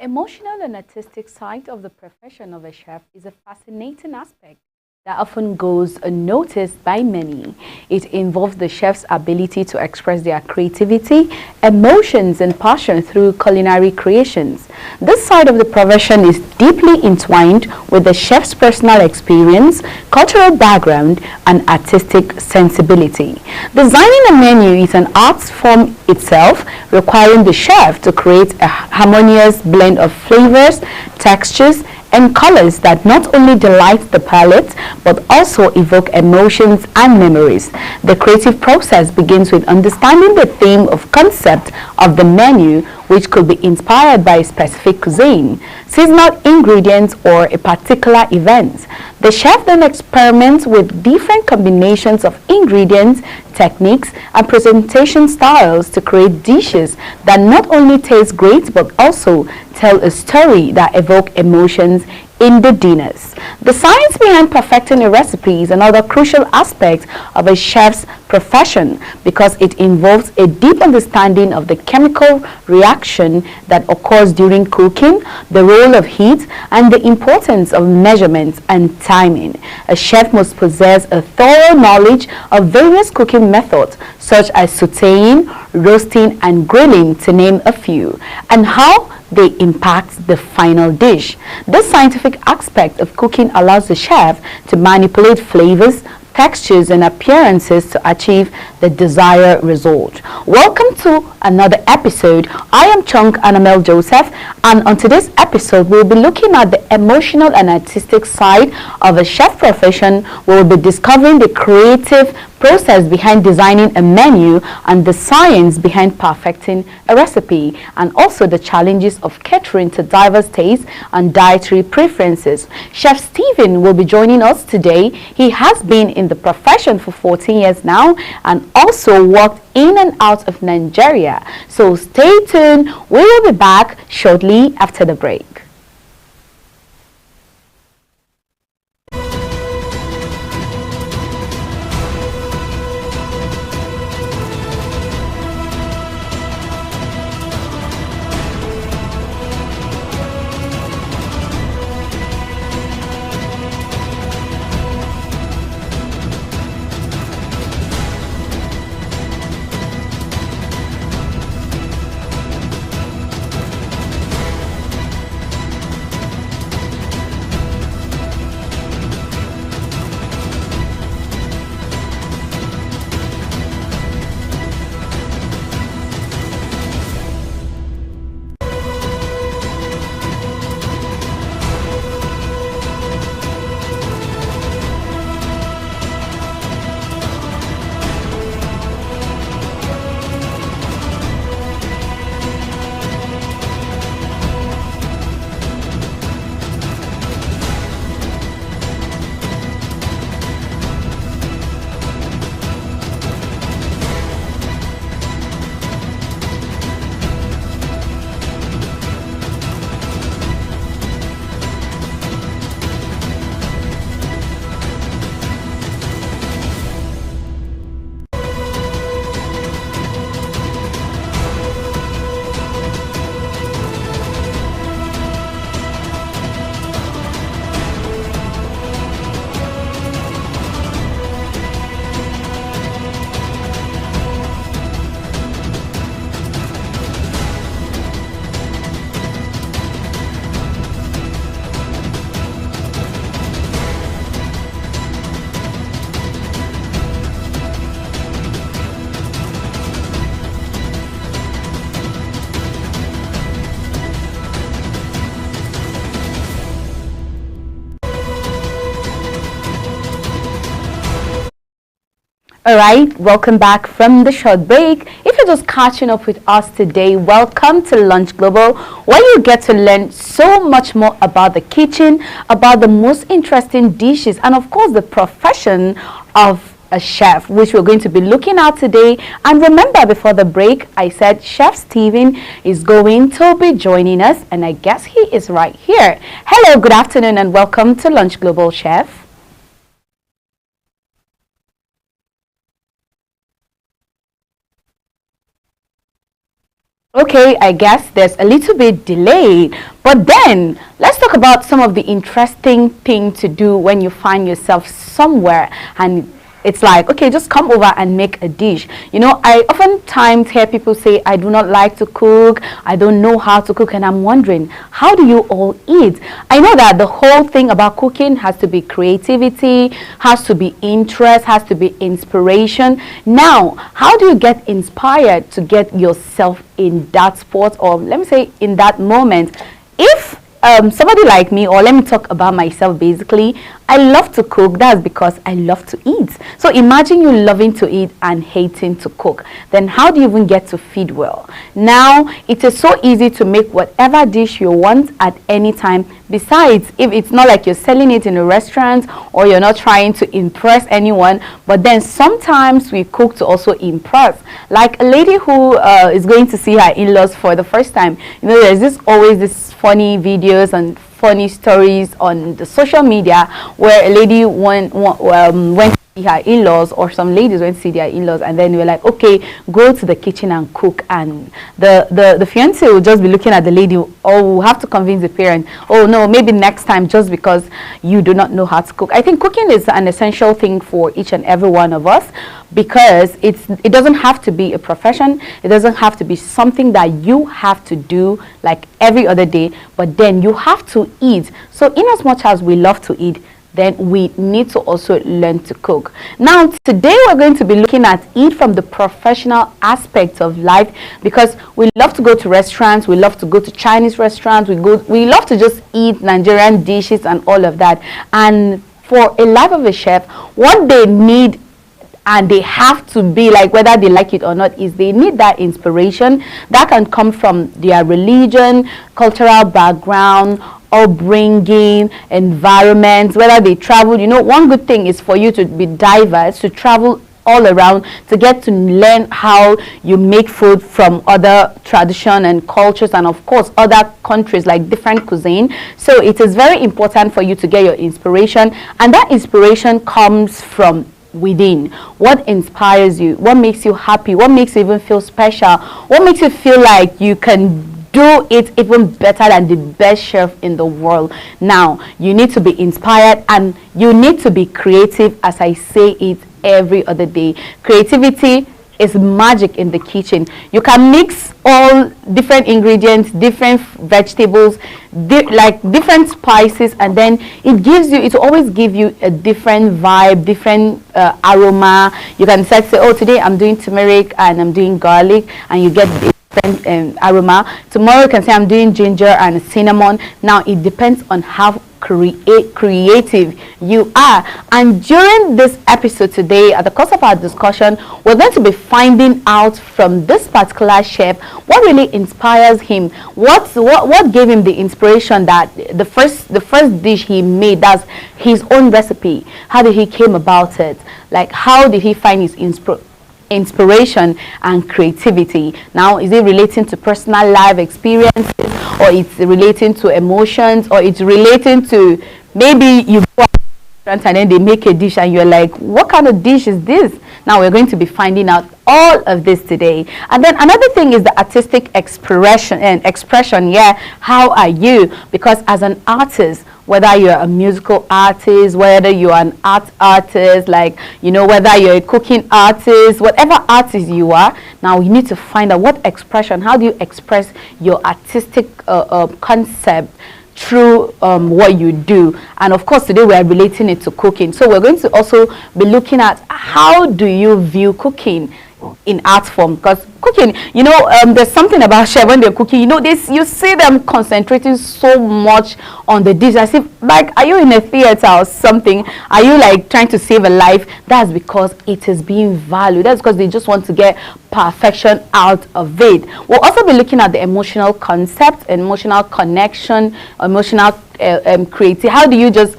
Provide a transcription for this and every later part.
emotional and artistic side of the profession of a chef is a fascinating aspect that often goes unnoticed by many. It involves the chef's ability to express their creativity, emotions, and passion through culinary creations. This side of the profession is deeply entwined with the chef's personal experience, cultural background, and artistic sensibility. Designing a menu is an art form itself, requiring the chef to create a harmonious blend of flavors, textures, and colors that not only delight the palate but also evoke emotions and memories. The creative process begins with understanding the theme of concept of the menu, which could be inspired by a specific cuisine, seasonal ingredients, or a particular event. The chef then experiments with different combinations of ingredients, techniques, and presentation styles to create dishes that not only taste great but also tell a story that evoke emotions in the dinners. The science behind perfecting a recipe is another crucial aspect of a chef's profession because it involves a deep understanding of the chemical reaction that occurs during cooking, the role of heat, and the importance of measurements and timing. A chef must possess a thorough knowledge of various cooking methods such as sautéing, roasting, and grilling, to name a few, and how they impact the final dish. This scientific aspect of cooking allows the chef to manipulate flavors, textures, and appearances to achieve the desired result. Welcome to another episode. I am Chunk Anamel Joseph, and on today's episode we'll be looking at the emotional and artistic side of a chef profession. We'll be discovering the creative process behind designing a menu and the science behind perfecting a recipe, and also the challenges of catering to diverse tastes and dietary preferences. Chef Stephen will be joining us today. He has been in the profession for 14 years now and also worked in and out of Nigeria. So stay tuned. We will be back shortly after the break. Alright, welcome back from the short break. If you're just catching up with us today, welcome to Lunch Global, where you get to learn so much more about the kitchen, about the most interesting dishes, and of course the profession of a chef, which we're going to be looking at today. And remember, before the break, I said Chef Stephen is going to be joining us, and I guess he is right here. Hello, good afternoon, and welcome to Lunch Global, Chef. Okay, I guess there's a little bit delayed, but then let's talk about some of the interesting thing to do when you find yourself somewhere and it's like, okay, just come over and make a dish. You know, I oftentimes hear people say, I do not like to cook, I don't know how to cook, and I'm wondering, how do you all eat? I know that the whole thing about cooking has to be creativity, has to be interest, has to be inspiration. Now, how do you get inspired to get yourself in that spot, or let me say in that moment? If somebody like me, or let me talk about myself basically, I love to cook. That's because I love to eat. So imagine you loving to eat and hating to cook. Then how do you even get to feed well? Now, it is so easy to make whatever dish you want at any time. Besides, if it's not like you're selling it in a restaurant or you're not trying to impress anyone, but then sometimes we cook to also impress. Like a lady who is going to see her in-laws for the first time. You know, there's always this funny videos and funny stories on the social media where a lady went to see her in-laws, or some ladies went to see their in-laws, and then we were like, okay, go to the kitchen and cook, and the fiance will just be looking at the lady, or will have to convince the parent, oh no, maybe next time, just because you do not know how to cook. I think cooking is an essential thing for each and every one of us, because it doesn't have to be a profession, it doesn't have to be something that you have to do like every other day, but then you have to eat. So in as much as we love to eat, then we need to also learn to cook. Now, today we're going to be looking at eat from the professional aspect of life, because we love to go to restaurants, we love to go to Chinese restaurants, we love to just eat Nigerian dishes and all of that. And for a life of a chef, what they need, and they have to be like, whether they like it or not, is they need that inspiration that can come from their religion, cultural background, upbringing, environment, whether they travel. You know, one good thing is for you to be diverse, to travel all around, to get to learn how you make food from other tradition and cultures, and of course other countries, like different cuisine. So it is very important for you to get your inspiration, and that inspiration comes from within. What inspires you? What makes you happy? What makes you even feel special? What makes you feel like you can do it even better than the best chef in the world? Now, you need to be inspired, and you need to be creative, as I say it every other day. Creativity is magic in the kitchen. You can mix all different ingredients, different vegetables, like different spices, and then it always give you a different vibe, different aroma. You can say, oh, today I'm doing turmeric and I'm doing garlic, and you get different aroma. Tomorrow you can say I'm doing ginger and cinnamon. Now it depends on how creative you are. And during this episode today, at the course of our discussion, we're going to be finding out from this particular chef what really inspires him, what gave him the inspiration that the first dish he made, that's his own recipe. How did he came about it? Like, how did he find his inspiration and creativity? Now, is it relating to personal life experiences, or it's relating to emotions, or it's relating to maybe you go and then they make a dish and you're like, what kind of dish is this? Now we're going to be finding out all of this today. And then another thing is the artistic expression. Yeah, how are you? Because as an artist, whether you're a musical artist, whether you're an art artist, like, you know, whether you're a cooking artist, whatever artist you are, now you need to find out what expression, how do you express your artistic concept through what you do. And of course today we are relating it to cooking, so we're going to also be looking at how do you view cooking in art form, because cooking, you know, there's something about chef when they're cooking, you know, you see them concentrating so much on the dish, as if like, are you in a theater or something? Are you like trying to save a life? That's because it is being valued. That's because they just want to get perfection out of it. We'll also be looking at the emotional concept, emotional connection, emotional creativity. How do you just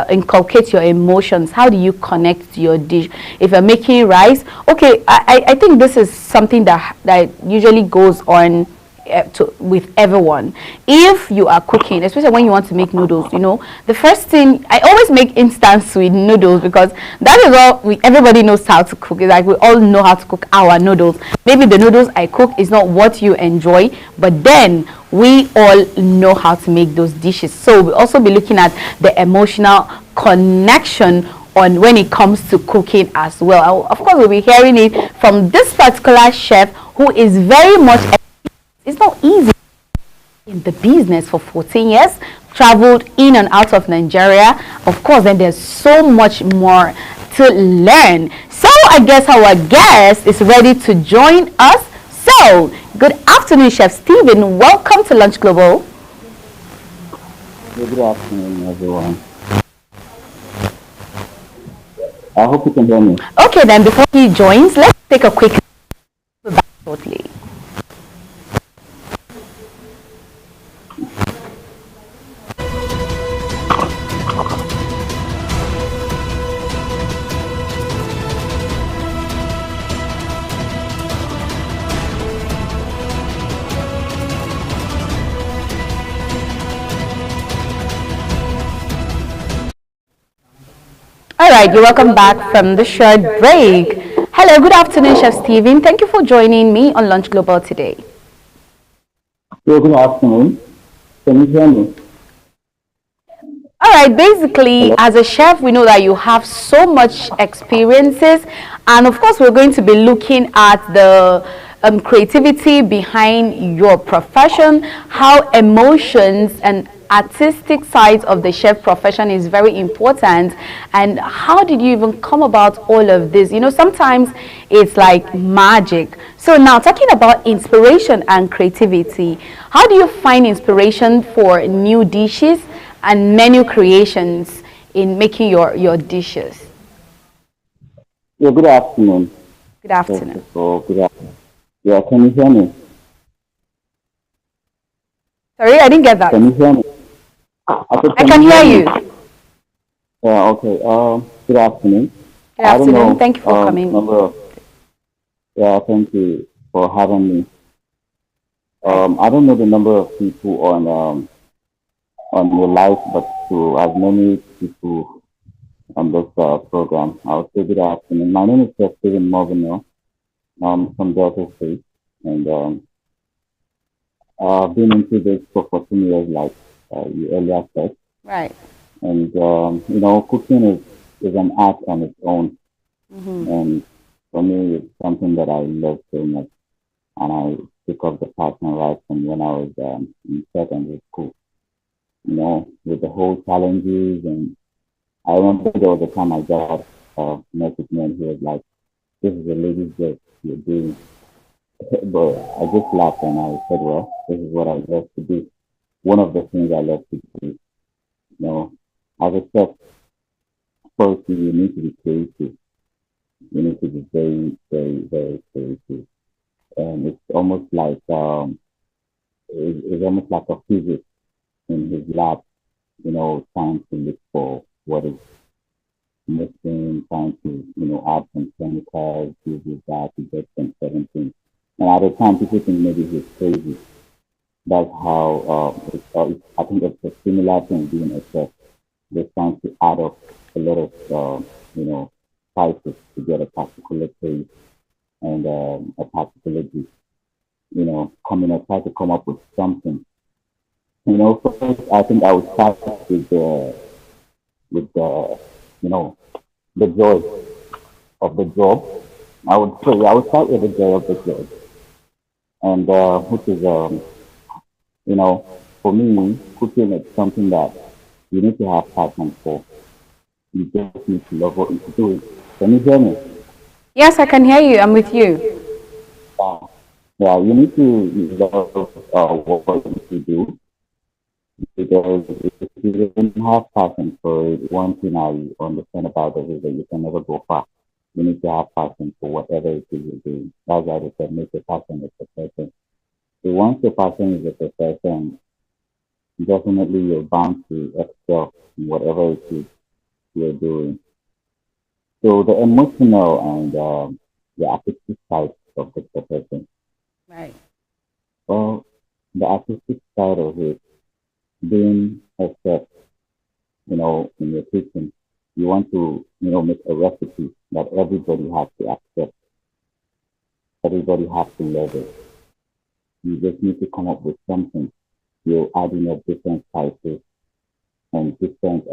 inculcate your emotions? How do you connect to your dish? If you're making rice, okay, I think this is something that usually goes on with everyone. If you are cooking, especially when you want to make noodles, the first thing I always make instant sweet noodles, because that is all everybody knows how to cook. It's like we all know how to cook our noodles. Maybe the noodles I cook is not what you enjoy, but then we all know how to make those dishes. So we'll also be looking at the emotional connection on when it comes to cooking as well. Of course, we'll be hearing it from this particular chef who is very much, it's not easy in the business for 14 years, traveled in and out of Nigeria. Of course, then there's so much more to learn. So I guess our guest is ready to join us. So good afternoon, Chef Stephen. Welcome to Lunch Global. Good afternoon, everyone. I hope you can hear me. Okay, then before he joins, let's take a quick back shortly. All right, you're welcome back from the short break. Hello, good afternoon, Chef Stephen. Thank you for joining me on Lunch Global today. Good afternoon. Can you hear me? All right, basically, as a chef, we know that you have so much experiences, and of course, we're going to be looking at the creativity behind your profession, how emotions and artistic sides of the chef profession is very important, and how did you even come about all of this? Sometimes it's like magic. So now, talking about inspiration and creativity, how do you find inspiration for new dishes and menu creations in making your dishes? Yeah, good afternoon. Good afternoon. Good afternoon. Yeah, can you hear me? Sorry, I didn't get that. Can you hear me? I can hear you. Yeah, okay. Good afternoon. Good afternoon. Thank you for coming. Yeah, thank you for having me. I don't know the number of people on your live, but to as many people on this program, I would say good afternoon. My name is Stephen Morvino. I'm from Delta State, and I've been into this for 14 years, like you earlier said. Right. And cooking is an art on its own, and for me, it's something that I love so much, and I took up the passion right from when I was in secondary school. With the whole challenges, and I remember there was a time I got a message man who was like, "This is a lady's job you're doing." But I just laughed and I said, "Well, this is what I love to do. One of the things I love to do." You know, as a chef, first you need to be creative. You need to be very, very, very creative, and it's almost like it's almost like a physics in his lab. Trying to look for what is mixing, trying to, add some chemicals, this, that, to get some certain things. And at the time, people think maybe he's crazy. That's how, I think it's a similar thing being a chef. They're trying to add up a lot of, spices to get a particular taste and a particular dish. Coming and try to come up with something. First, I think I would start with the joy of the job. I would start with the joy of the job, and which is you know for me, cooking is something that you need to have passion for. You just need to love what you do. Can you hear me? Yes, I can hear you. I'm with you. Uh, yeah, you need to love what you do, because if you don't have passion for it, one thing I understand about it is that you can never go far. You need to have passion for whatever it is you're doing. That's why they said make your passion a profession. So once your passion is a profession, definitely you're bound to excel in whatever it is you're doing. So the emotional and the artistic side of the profession. Right. Well, the artistic side of it, being a chef, in your kitchen, you want to, make a recipe that everybody has to accept, everybody has to love it. You just need to come up with something. You're adding up different spices and different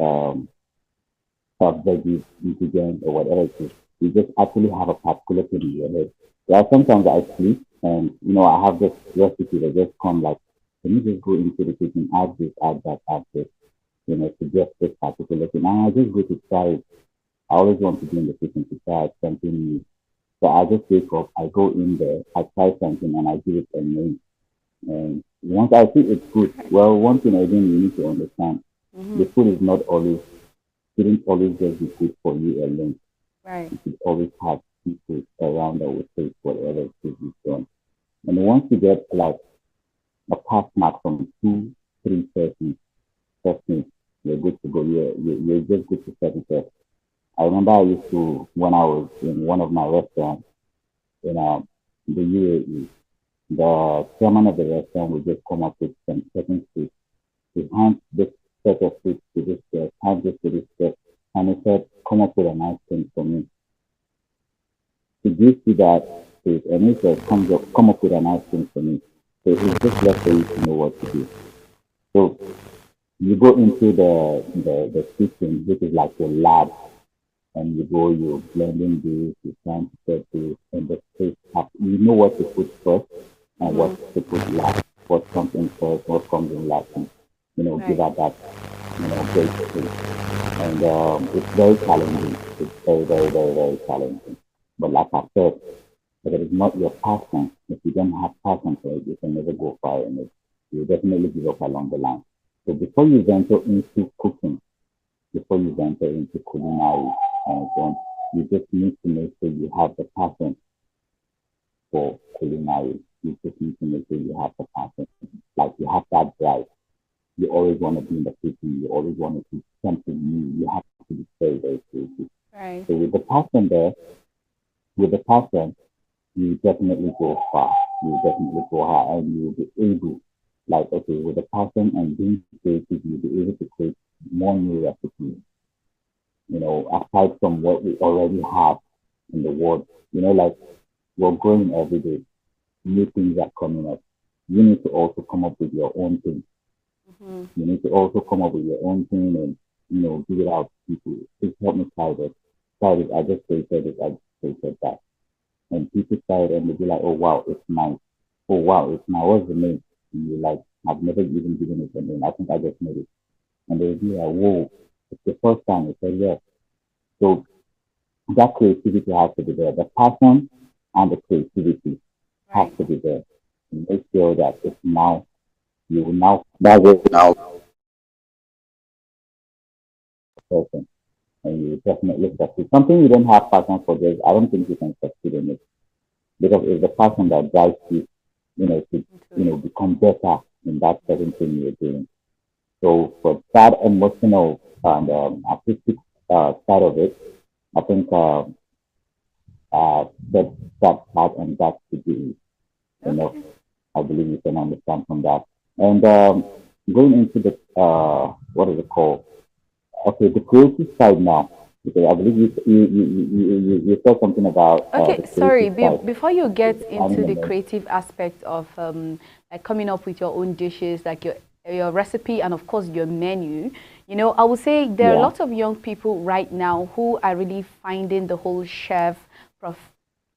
veggies, ingredients, or whatever it is. You just actually have a particular thing in your head. Yeah, sometimes I sleep and, I have this recipe that just come like, can you just go into the kitchen, add this, add that, add this, to get this particular thing. And I just go to try it. I always want to be in the kitchen to try something new. So I just wake up, I go in there, I try something, and I give it a name. And once I see it's good, well, one thing again you need to understand, Mm-hmm. the food is not always, shouldn't always just be good for you alone. Right. You should always have people around that will take whatever food you've done. And once you get like a pass mark from 2, 3 persons, trust me, you're good to go. You're just good to set it up. I remember I used to, when I was in one of my restaurants in the UAE, the chairman of the restaurant would just come up with some certain food. He hands this set of food to this chef, hands this to this chef, and he said, come up with a nice thing for me. He gives you that food, and he says, come up with a nice thing for me. So it's just left for you to know what to do. So you go into the kitchen, which is like your lab, and you go, you're blending this, you're trying to set this, and the taste up. You know what to put first and what Mm-hmm. to put last, what comes in first, what comes in last, and give Right. out that great taste. And it's very challenging. It's very, very, very, very challenging. But like I said, if it is not your passion, if you don't have passion for it, you can never go far in it. You definitely give up along the line. So before you venture into cooking, before you venture into culinary and so on, you just need to make sure you have the passion for culinary. You just need to make sure you have the passion. Like you have that drive. You always want to be in the kitchen. You always want to do something new. You have to be very, very creative. Right. So with the passion there, with the passion, you definitely go far. You definitely go high, and you'll be able, like, okay, with the passion and being creative, you'll be able to create more new recipes, aside from what we already have in the world. Like we're growing every day, new things are coming up. You need to also come up with your own thing. Mm-hmm. You need to also come up with your own thing and, give it out to people. Please help me try this. Try this. I just created this. I just created that. And people try it and they'll be like, oh, wow, it's nice. Oh, wow, it's nice. What's the name? And you're like, I've never even given it a name. I think I just made it. And they'll be like, whoa, it's the first time. I said, yes. So that creativity has to be there. The passion and the creativity has Right. to be there. And make sure that it's now, you will now, that will now person. And you definitely succeed. Something you don't have passion for, this, I don't think you can succeed in it. Because it's the passion that drives you, to, Into it. become better in that certain thing you're doing. So for that emotional and artistic side of it, I think that part and that should be enough. Okay. I believe you can understand from that. And going into the what is it called? Okay, the creative side now. Because I believe you said something about Okay, the sorry. creative side. Before you Okay, get into adding the a note. creative aspect of like coming up with your own dishes, like your recipe, and of course your menu, I would say there are a Yeah, lot of young people right now who are really finding the whole chef prof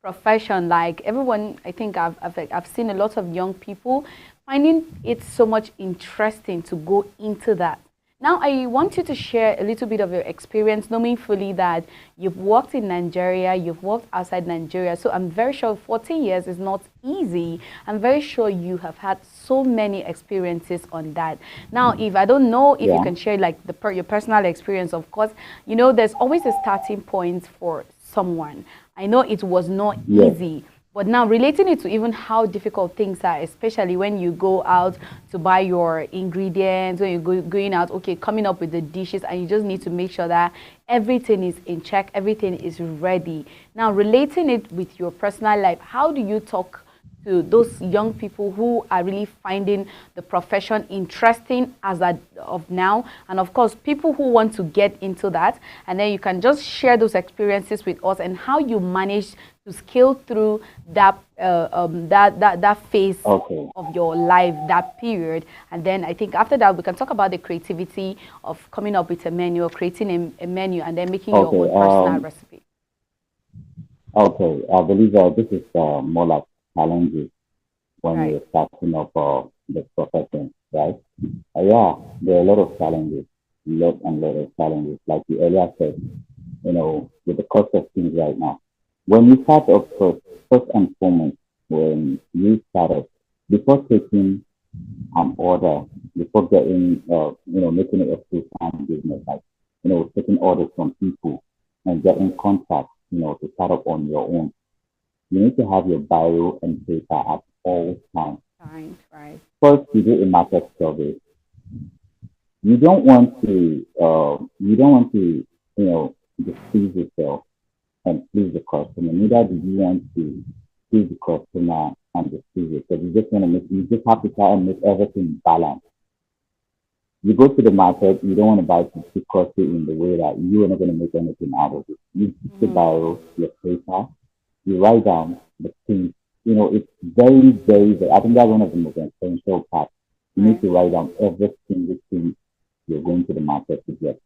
profession. Like everyone, I think I've seen a lot of young people finding it so much interesting to go into that. Now, I want you to share a little bit of your experience, knowing fully that you've worked in Nigeria, you've worked outside Nigeria. So I'm very sure 14 years is not easy. I'm very sure you have had so many experiences on that. Now, if I don't know if you yeah, can share like your personal experience, of course, there's always a starting point for someone. I know it was not yes, easy, but now relating it to even how difficult things are, especially when you go out to buy your ingredients, when you're going out, okay, coming up with the dishes, and you just need to make sure that everything is in check, everything is ready. Now, relating it with your personal life, how do you talk to those young people who are really finding the profession interesting as of now, and of course people who want to get into that, and then you can just share those experiences with us and how you managed to scale through that that phase Okay. of your life, that period. And then I think after that we can talk about the creativity of coming up with a menu or creating a menu and then making your Okay. own personal recipe. Okay. I believe this is more like challenges when Right. you're starting up the profession, right? Yeah, there are a lot of challenges, lot and lot of challenges. Like you earlier said, with the cost of things right now. When you start up first and foremost, when you start up, before taking an order, before getting, making it a full-time business, like, taking orders from people and getting contracts, to start up on your own, you need to have your bio and paper at all times. Fine. Right. First, you do a market survey. You don't want to, just please yourself and please the customer. Neither do you want to please the customer and displease yourself. You just have to try and make everything balanced. You go to the market, you don't want to buy too costly in the way that you are not going to make anything out of it. You keep the bio, your paper, you write down the things. It's very, very, very, I think that's one of the most essential parts. You need Right. to write down every single thing you're going to the market to get.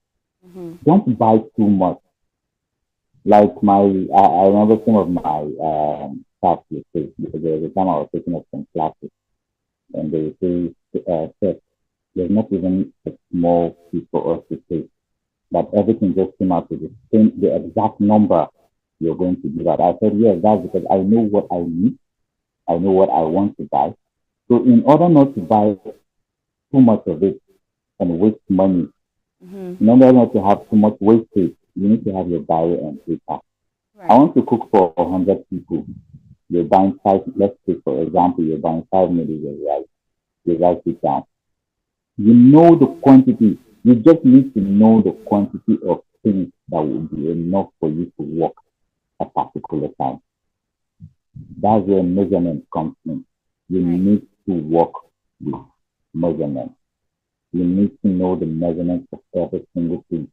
Mm-hmm. Don't buy too much. Like I remember some of my staff would say, because there was a time I was taking up some classes, and they would say, "Sir, there's not even a small fee for us to take. That everything just came out to the exact number you're going to give out." I said, "Yes, that's because I know what I need. I know what I want to buy. So in order not to buy too much of it and waste money, Mm-hmm. in order not to have too much wastage, you need to have your bio and paper. I Right. want to cook for 100 people. You're buying five, let's say, for example, you're buying 5 million of rice. You write it down. You know the quantity. You just need to know the quantity of things that will be enough for you to work a particular time. That's where measurement comes in. You Right. need to work with measurement. You need to know the measurement of every single thing.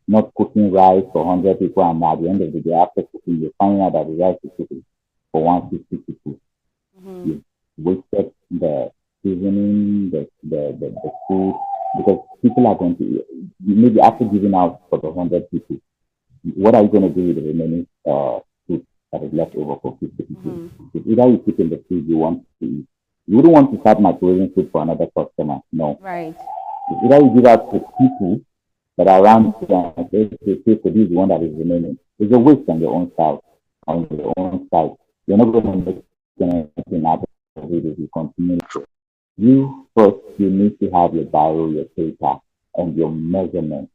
Not cooking rice for 100 people, and at the end of the day, after cooking, you find out that the rice is cooking for 150 people. Mm-hmm. You wasted the seasoning, the food, because people are going to, maybe after giving out for the 100 people, what are you going to do with the remaining food that is left over for 50 people? Mm-hmm. It's either you keep in the food you want to eat. You wouldn't want to start microwaving food for another customer. No. Right. It's either you give out to people that are around you and they pay for this one that is remaining. It's a waste on your own side. On your own side. You're not going to make anything out of it if you continue. You first, you need to have your bio, your paper, and your measurement.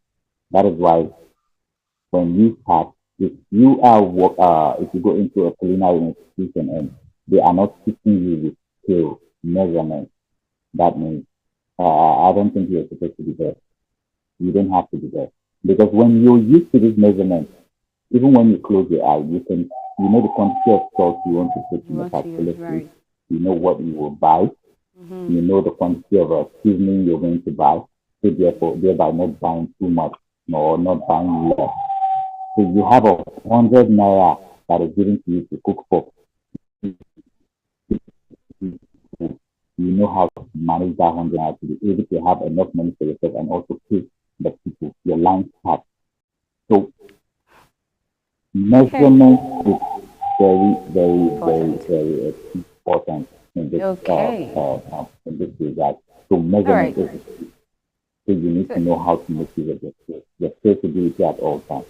That is why when you start, if you go into a culinary institution and they are not teaching you with scale, measurement, that means I don't think you're supposed to be there. You don't have to be there. Because when you're used to this measurement, even when you close your eyes, you know the quantity of salt you want to put You in a want to particular use food. right. You know what you will buy. Mm-hmm. You know the quantity of seasoning you're going to buy. So therefore, thereby not buying too much or not buying less. So you have 100 naira that is given to you to cook for people. You know how to manage that 100 naira to be able to have enough money for yourself and also pay the people, your line staff. So Okay. measurement is very, very, very, Important. very important Okay. in this regard. So All measurement right. is so you need to Good. know how to make use of your skills. Your capability at all times.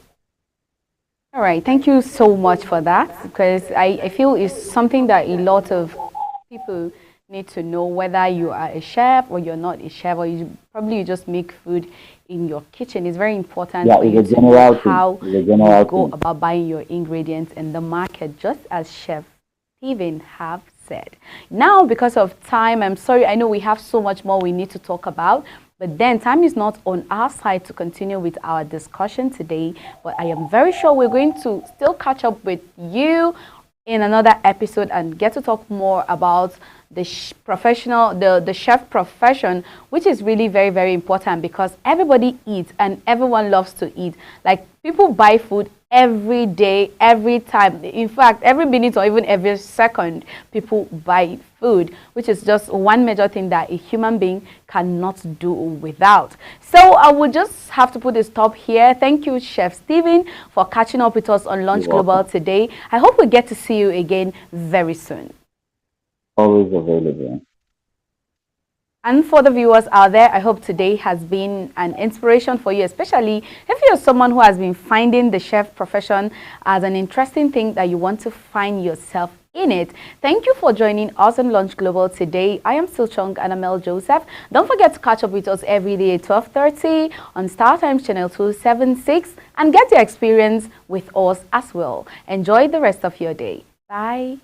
All right. Thank you so much for that because I feel it's something that a lot of people need to know whether you are a chef or you're not a chef or you just make food in your kitchen. It's very important Yeah, for it's you a to know general thing. how It's a you general go thing. about buying your ingredients in the market, just as Chef Steven have said. Now, because of time, I'm sorry, I know we have so much more we need to talk about, but then time is not on our side to continue with our discussion today. But I am very sure we're going to still catch up with you in another episode and get to talk more about the the chef profession, which is really very, very important because everybody eats and everyone loves to eat. Like, people buy food every day, every time. In fact, every minute or even every second, people buy food, which is just one major thing that a human being cannot do without. So I would just have to put a stop here. Thank you, Chef Stephen, for catching up with us on Lunch Global today. I hope we get to see you again very soon. Always available. And for the viewers out there, I hope today has been an inspiration for you, especially if you're someone who has been finding the chef profession as an interesting thing that you want to find yourself in it. Thank you for joining us on Lunch Global today. I am Silchong Anamel Joseph. Don't forget to catch up with us every day at 12:30 on StarTimes channel 276 and get your experience with us as well. Enjoy the rest of your day. Bye.